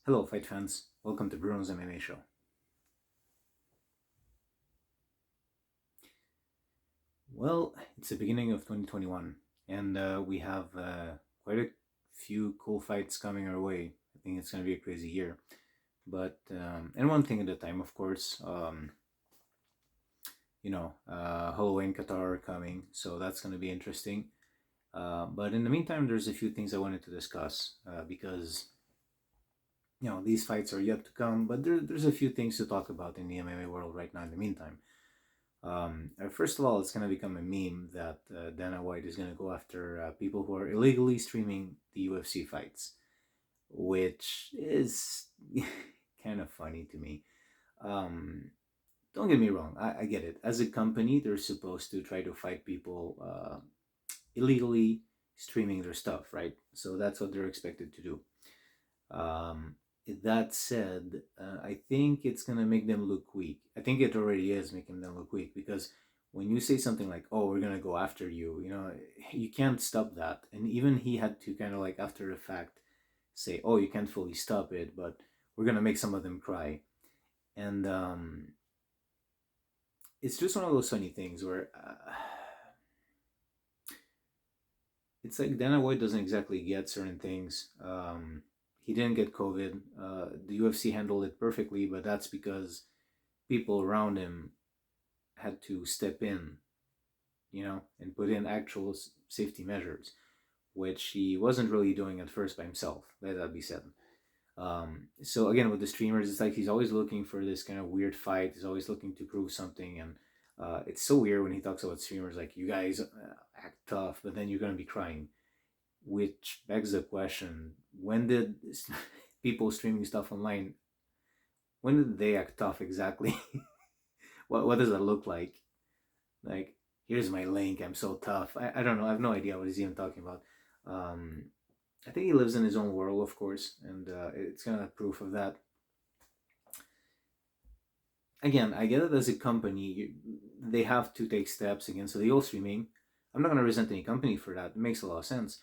Hello, fight fans. Welcome to Bruno's MMA Show. Well, it's the beginning of 2021, and we have quite a few cool fights coming our way. I think it's going to be a crazy year. But, and one thing at a time, of course, Halloween Qatar coming, so that's going to be interesting. But in the meantime, there's a few things I wanted to discuss because these fights are yet to come, but there's a few things to talk about in the MMA world right now in the meantime. First of all, it's going to become a meme that Dana White is going to go after people who are illegally streaming the UFC fights, which is kind of funny to me. Don't get me wrong, I get it. As a company, they're supposed to try to fight people illegally streaming their stuff, right? So that's what they're expected to do. That said, I think it's gonna make them look weak. I think it already is making them look weak because when you say something like, "Oh, we're gonna go after you," you can't stop that. And even he had to kind of like after the fact say, "Oh, you can't fully stop it, but we're gonna make some of them cry." And it's just one of those funny things where it's like Dana White doesn't exactly get certain things. He didn't get COVID. The UFC handled it perfectly, but that's because people around him had to step in, and put in actual safety measures, which he wasn't really doing at first by himself. Let that be said. So again, with the streamers, it's like he's always looking for this kind of weird fight. He's always looking to prove something, and it's so weird when he talks about streamers like, "You guys act tough, but then you're gonna be crying," which begs the question: when did people streaming stuff online? When did they act tough exactly? What does that look like? Like, here's my link. I'm so tough. I don't know. I have no idea what he's even talking about. Um, I think he lives in his own world, of course, and it's kind of proof of that. Again, I get it as a company, they have to take steps against illegal streaming. I'm not going to resent any company for that. It makes a lot of sense.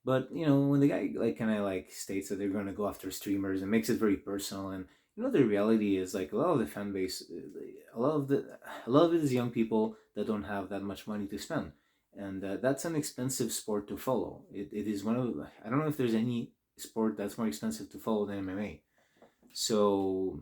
But when the guy like kind of like states that they're going to go after streamers and makes it very personal, and the reality is like a lot of the fan base, a lot of it is young people that don't have that much money to spend, and that's an expensive sport to follow. It is one of I don't know if there's any sport that's more expensive to follow than MMA. So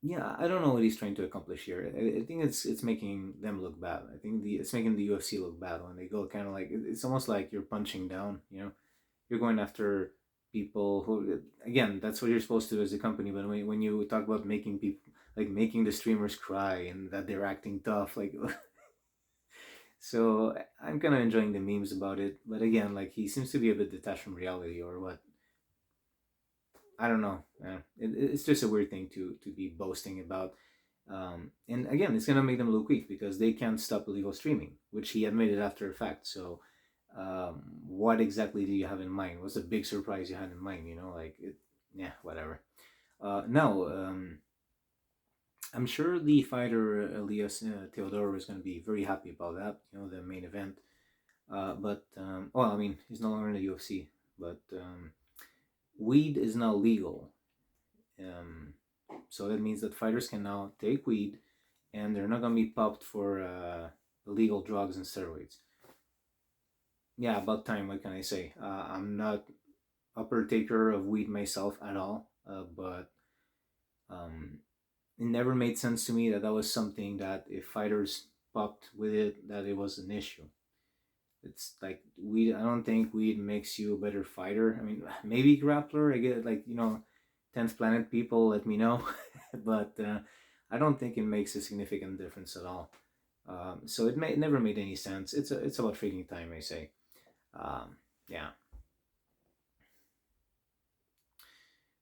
yeah, I don't know what he's trying to accomplish here. I think it's making them look bad. I think it's making the UFC look bad when they go kind of like it's almost like you're punching down. You're going after people who, again, that's what you're supposed to do as a company. But when you talk about making people like making the streamers cry and that they're acting tough, like so I'm kind of enjoying the memes about it. But again, like he seems to be a bit detached from reality or what. I don't know. It's just a weird thing to be boasting about. And again, it's gonna make them look weak because they can't stop illegal streaming, which he admitted after the fact. So, what exactly do you have in mind? What's the big surprise you had in mind? Yeah, whatever. Now, I'm sure the fighter Elias Theodorou is going to be very happy about that. The main event. But well, I mean, he's no longer in the UFC, but weed is now legal. Um, so that means that fighters can now take weed and they're not going to be popped for illegal drugs and steroids. Yeah, about time, what can I say? I'm not a partaker of weed myself at all, but um, it never made sense to me that that was something that if fighters popped with it, that it was an issue. It's like weed. I don't think weed makes you a better fighter. I mean, maybe grappler. I get like 10th planet people. Let me know, but I don't think it makes a significant difference at all. So it never made any sense. It's about trading time, I say. Yeah.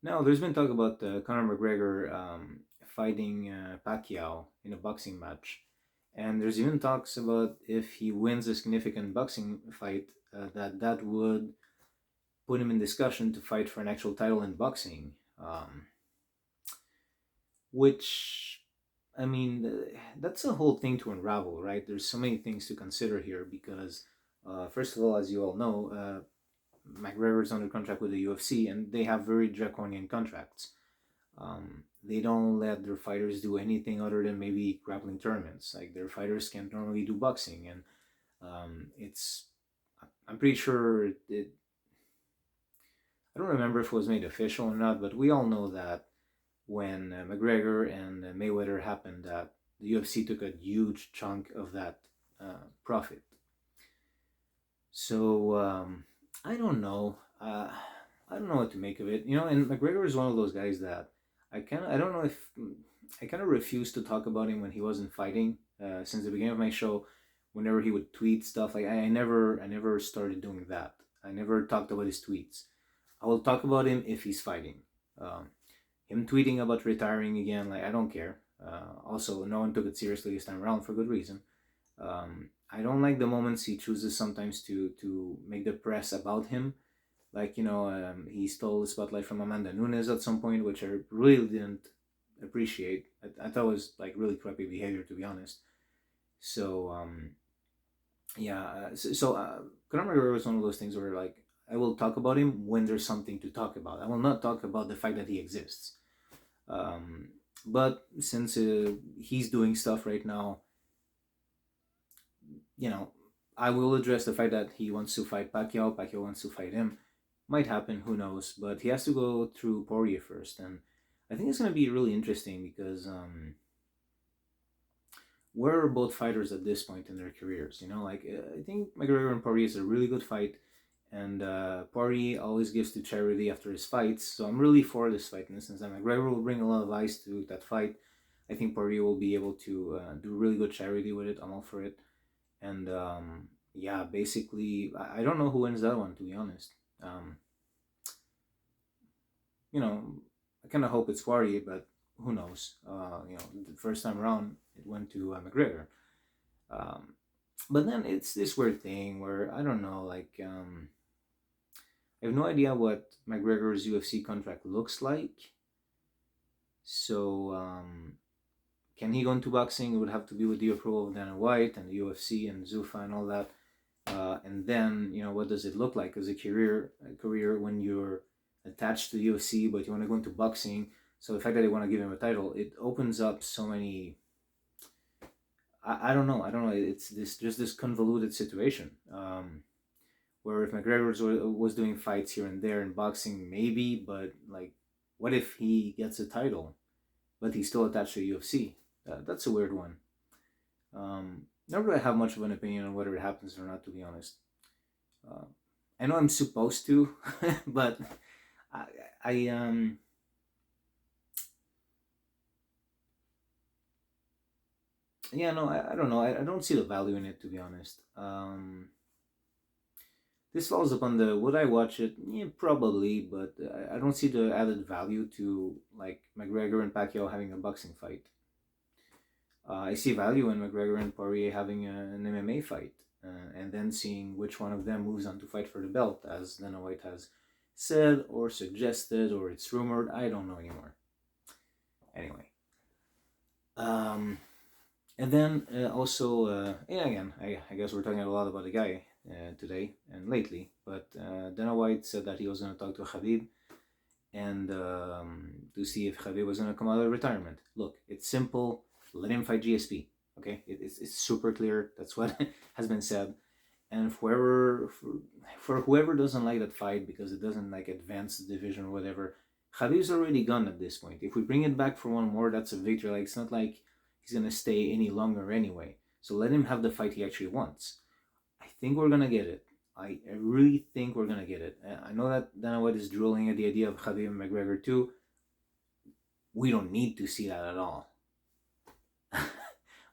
Now there's been talk about Conor McGregor fighting Pacquiao in a boxing match, and there's even talks about if he wins a significant boxing fight, that would put him in discussion to fight for an actual title in boxing. Which, I mean, that's a whole thing to unravel, right? There's so many things to consider here because, first of all, as you all know, McGregor's under contract with the UFC, and they have very draconian contracts. They don't let their fighters do anything other than maybe grappling tournaments. Like their fighters can't normally do boxing, and it's. I'm pretty sure it. I don't remember if it was made official or not, but we all know that when McGregor and Mayweather happened, that the UFC took a huge chunk of that profit. So I don't know. I don't know what to make of it. And McGregor is one of those guys that I don't know if I kind of refuse to talk about him when he wasn't fighting. Since the beginning of my show, whenever he would tweet stuff, like I never started doing that. I never talked about his tweets. I will talk about him if he's fighting. Him tweeting about retiring again, like I don't care. Also, no one took it seriously this time around for good reason. I don't like the moments he chooses sometimes to make the press about him. Like, he stole the spotlight from Amanda Nunes at some point, which I really didn't appreciate. I thought was like really crappy behavior, to be honest. So, Conor McGregor was one of those things where like I will talk about him when there's something to talk about. I will not talk about the fact that he exists. But since he's doing stuff right now, I will address the fact that he wants to fight Pacquiao. Pacquiao wants to fight him. Might happen, who knows? But he has to go through Poirier first, and I think it's going to be really interesting because where are both fighters at this point in their careers? I think McGregor and Poirier is a really good fight, and Poirier always gives to charity after his fights. So I'm really for this fight in the sense that McGregor will bring a lot of eyes to that fight. I think Poirier will be able to do really good charity with it. I'm all for it. And basically, I don't know who wins that one, to be honest. I kind of hope it's Poirier, but who knows? The first time around, it went to McGregor. But then it's this weird thing where, I don't know, like, I have no idea what McGregor's UFC contract looks like. So, can he go into boxing? It would have to be with the approval of Dana White and the UFC and Zuffa and all that. And then, what does it look like as a career when you're attached to the UFC, but you want to go into boxing? So the fact that they want to give him a title, it opens up so many. I don't know. It's just this convoluted situation. Where if McGregor was doing fights here and there in boxing, maybe, but like, what if he gets a title, but he's still attached to the UFC? That's a weird one. Never really have much of an opinion on whether it happens or not, to be honest. I know I'm supposed to, but I don't know. I don't see the value in it, to be honest. This falls upon the would I watch it? Yeah, probably, but I don't see the added value to like McGregor and Pacquiao having a boxing fight. I see value in McGregor and Poirier having an MMA fight, and then seeing which one of them moves on to fight for the belt, as Dana White has said or suggested, or it's rumored. I don't know anymore. Anyway, and then also, again, I guess we're talking a lot about the guy today and lately, but Dana White said that he was going to talk to Khabib and to see if Khabib was going to come out of retirement. Look, it's simple. Let him fight GSP. Okay, it's super clear. That's what has been said. And for whoever doesn't like that fight because it doesn't like advance the division or whatever, Khabib's already gone at this point. If we bring it back for one more, that's a victory. Like, it's not like he's gonna stay any longer anyway. So let him have the fight he actually wants. I think we're gonna get it. I really think we're gonna get it. I know that Dana White is drooling at the idea of Khabib and McGregor too. We don't need to see that at all.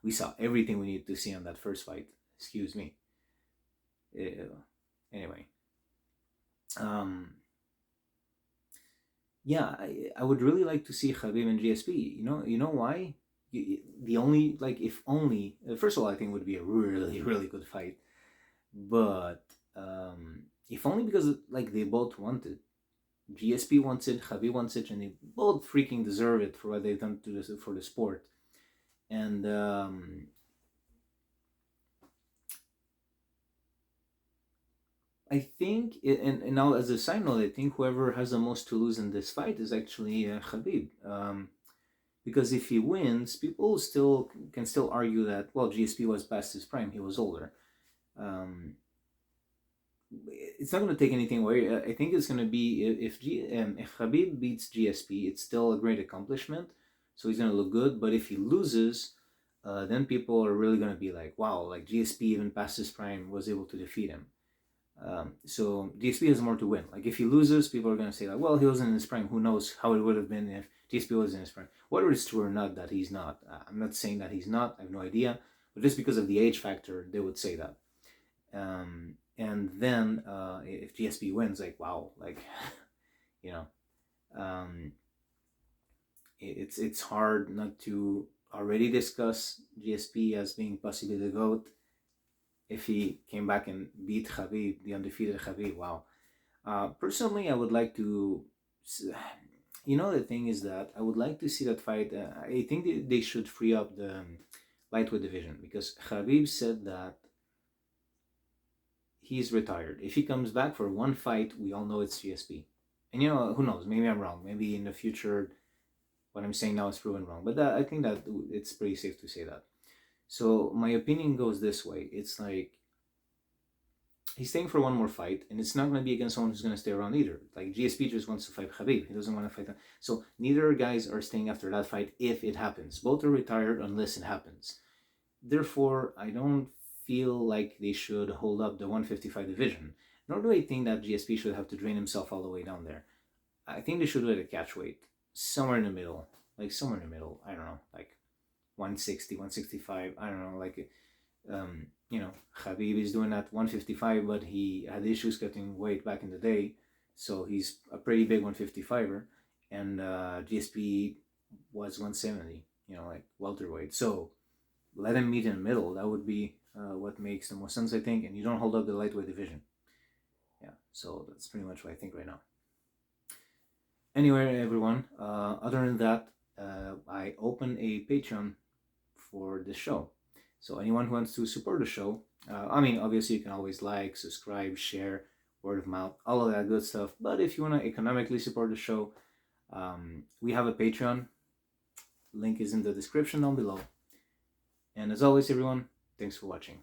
We saw everything we needed to see on that first fight. Excuse me. Anyway. I would really like to see Khabib and GSP. You know why? The only, like, if only, first of all, I think it would be a really, really good fight. But if only because, like, they both want it. GSP wants it, Khabib wants it, and they both freaking deserve it for what they've done to this, for the sport. And I think, and now as a side note, I think whoever has the most to lose in this fight is actually Khabib. Because if he wins, people still can still argue that, well, GSP was past his prime, he was older. It's not going to take anything away. I think it's going to be, if Khabib beats GSP, it's still a great accomplishment. So he's going to look good. But if he loses, then people are really going to be like, wow, like GSP even past his prime was able to defeat him. So GSP has more to win. Like if he loses, people are going to say like, well, he wasn't in his prime. Who knows how it would have been if GSP was in his prime. Whether it's true or not that he's not. I'm not saying that he's not. I have no idea. But just because of the age factor, they would say that. And then if GSP wins, like wow, like you know, it's hard not to already discuss GSP as being possibly the GOAT. If he came back and beat Khabib, the undefeated Khabib, wow. Personally, I would like to. The thing is that I would like to see that fight. I think they should free up the lightweight division because Khabib said that he's retired. If he comes back for one fight, we all know it's GSP. And who knows? Maybe I'm wrong. Maybe in the future, what I'm saying now is proven wrong. But I think that it's pretty safe to say that. So my opinion goes this way. It's like he's staying for one more fight, and it's not going to be against someone who's going to stay around either. Like GSP just wants to fight Khabib. He doesn't want to fight them. So neither guys are staying after that fight if it happens. Both are retired unless it happens. Therefore, I don't feel like they should hold up the 155 division. Nor do I think that GSP should have to drain himself all the way down there. I think they should do it at catch weight. Somewhere in the middle. Like somewhere in the middle. I don't know. Like 160, 165. I don't know. Like, Khabib is doing that 155, but he had issues cutting weight back in the day. So he's a pretty big 155er. And GSP was 170, like welterweight. So let him meet in the middle. That would be what makes the most sense, I think. And you don't hold up the lightweight division. Yeah, so that's pretty much what I think right now. Anyway, everyone, other than that, I open a Patreon for this show. So anyone who wants to support the show, obviously you can always like, subscribe, share, word of mouth, all of that good stuff. But if you want to economically support the show, we have a Patreon. Link is in the description down below. And as always, everyone, thanks for watching.